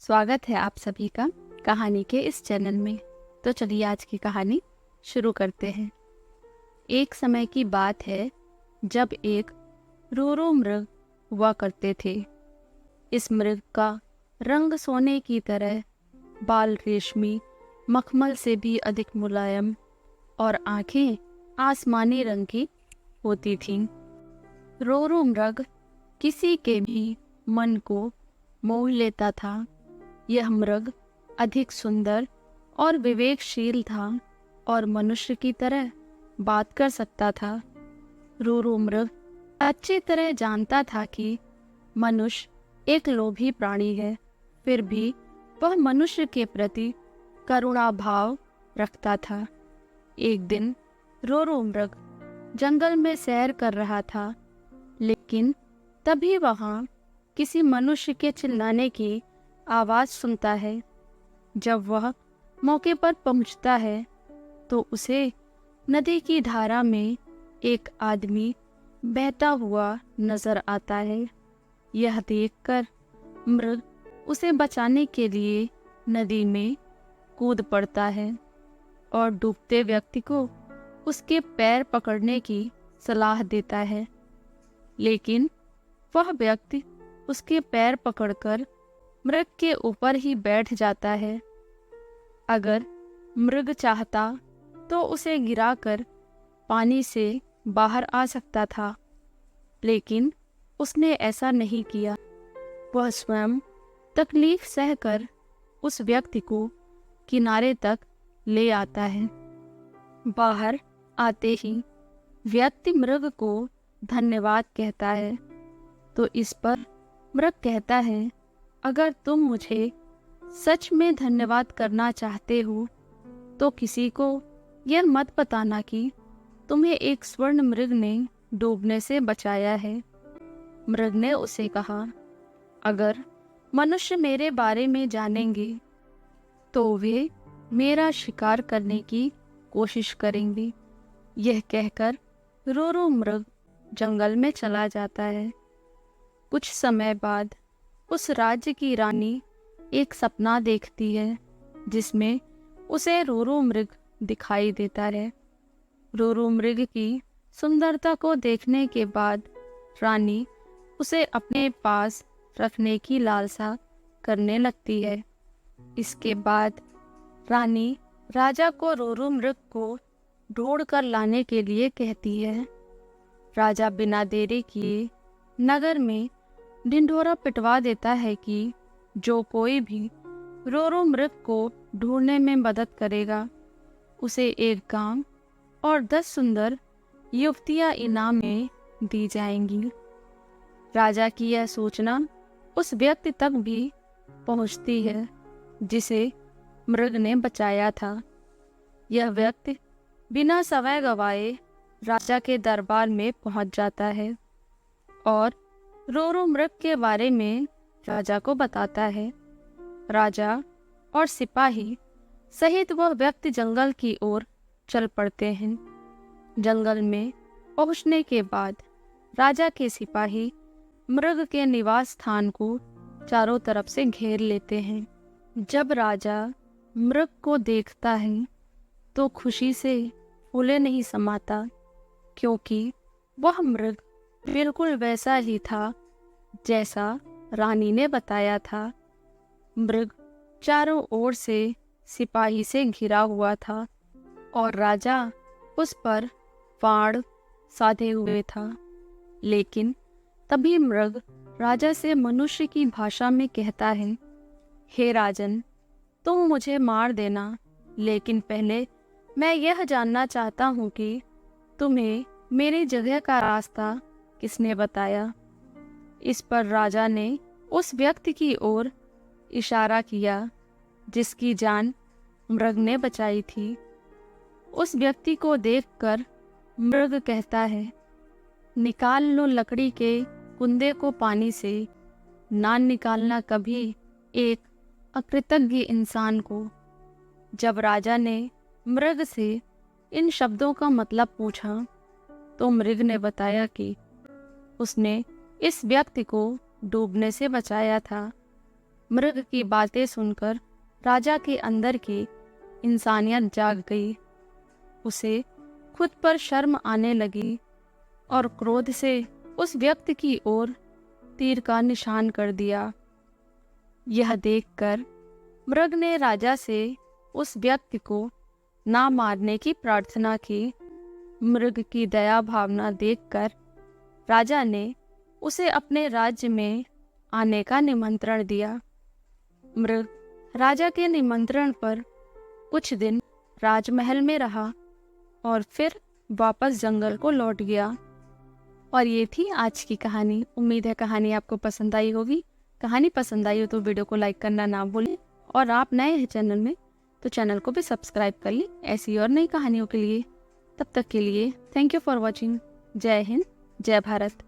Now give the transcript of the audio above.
स्वागत है आप सभी का कहानी के इस चैनल में। तो चलिए आज की कहानी शुरू करते हैं। एक समय की बात है जब एक रोरो मृग हुआ करते थे। इस मृग का रंग सोने की तरह, बाल रेशमी मखमल से भी अधिक मुलायम और आंखें आसमानी रंग की होती थीं। रोरो मृग किसी के भी मन को मोह लेता था। यह मृग अधिक सुंदर और विवेकशील था और मनुष्य की तरह बात कर सकता था। रोरो मृग अच्छी तरह जानता था कि मनुष्य एक लोभी प्राणी है, फिर भी वह मनुष्य के प्रति करुणा भाव रखता था। एक दिन रोरो मृग जंगल में सैर कर रहा था, लेकिन तभी वहां किसी मनुष्य के चिल्लाने की आवाज सुनता है। जब वह मौके पर पहुंचता है तो उसे नदी की धारा में एक आदमी बहता हुआ नजर आता है। यह देखकर मृग उसे बचाने के लिए नदी में कूद पड़ता है और डूबते व्यक्ति को उसके पैर पकड़ने की सलाह देता है, लेकिन वह व्यक्ति उसके पैर पकड़कर मृग के ऊपर ही बैठ जाता है। अगर मृग चाहता तो उसे गिराकर पानी से बाहर आ सकता था, लेकिन उसने ऐसा नहीं किया। वह स्वयं तकलीफ सहकर उस व्यक्ति को किनारे तक ले आता है। बाहर आते ही व्यक्ति मृग को धन्यवाद कहता है, तो इस पर मृग कहता है, अगर तुम मुझे सच में धन्यवाद करना चाहते हो तो किसी को यह मत बताना कि तुम्हें एक स्वर्ण मृग ने डूबने से बचाया है। मृग ने उसे कहा, अगर मनुष्य मेरे बारे में जानेंगे तो वे मेरा शिकार करने की कोशिश करेंगे। यह कहकर रोरो मृग जंगल में चला जाता है। कुछ समय बाद उस राज्य की रानी एक सपना देखती है जिसमें उसे रोरो मृग दिखाई देता है। रोरो मृग की सुंदरता को देखने के बाद रानी उसे अपने पास रखने की लालसा करने लगती है। इसके बाद रानी राजा को रोरो मृग को ढूंढ कर लाने के लिए कहती है। राजा बिना देरी किए नगर में ढिंढोरा पिटवा देता है कि जो कोई भी रोरो मृग को ढूंढने में मदद करेगा उसे एक गांव और 10 सुंदर युवतियां इनाम में दी जाएंगी। राजा की यह सूचना उस व्यक्ति तक भी पहुंचती है जिसे मृग ने बचाया था। यह व्यक्ति बिना समय गवाए राजा के दरबार में पहुंच जाता है और रोरो मृग के बारे में राजा को बताता है। राजा और सिपाही सहित वह व्यक्ति जंगल की ओर चल पड़ते हैं। जंगल में पहुंचने के बाद राजा के सिपाही मृग के निवास स्थान को चारों तरफ से घेर लेते हैं। जब राजा मृग को देखता है तो खुशी से फूले नहीं समाता, क्योंकि वह मृग बिल्कुल वैसा ही था जैसा रानी ने बताया था। मृग चारों ओर से सिपाही से घिरा हुआ था और राजा उस पर बाण साधे हुए था, लेकिन तभी मृग राजा से मनुष्य की भाषा में कहता है, हे राजन, तुम मुझे मार देना, लेकिन पहले मैं यह जानना चाहता हूँ कि तुम्हें मेरी जगह का रास्ता किसने बताया। इस पर राजा ने उस व्यक्ति की ओर इशारा किया जिसकी जान मृग ने बचाई थी। उस व्यक्ति को देखकर मृग कहता है, निकाल लो लकड़ी के कुंदे को पानी से, ना निकालना कभी एक अकृतज्ञ इंसान को। जब राजा ने मृग से इन शब्दों का मतलब पूछा तो मृग ने बताया कि उसने इस व्यक्ति को डूबने से बचाया था। मृग की बातें सुनकर राजा के अंदर की इंसानियत जाग गई। उसे खुद पर शर्म आने लगी और क्रोध से उस व्यक्ति की ओर तीर का निशान कर दिया। यह देखकर मृग ने राजा से उस व्यक्ति को ना मारने की प्रार्थना की। मृग की दया भावना देखकर राजा ने उसे अपने राज्य में आने का निमंत्रण दिया। मृग राजा के निमंत्रण पर कुछ दिन राजमहल में रहा और फिर वापस जंगल को लौट गया। और ये थी आज की कहानी। उम्मीद है कहानी आपको पसंद आई होगी। कहानी पसंद आई हो तो वीडियो को लाइक करना ना भूलें, और आप नए हैं चैनल में तो चैनल को भी सब्सक्राइब कर लें ऐसी और नई कहानियों के लिए। तब तक के लिए थैंक यू फॉर वॉचिंग। जय हिंद, जय भारत।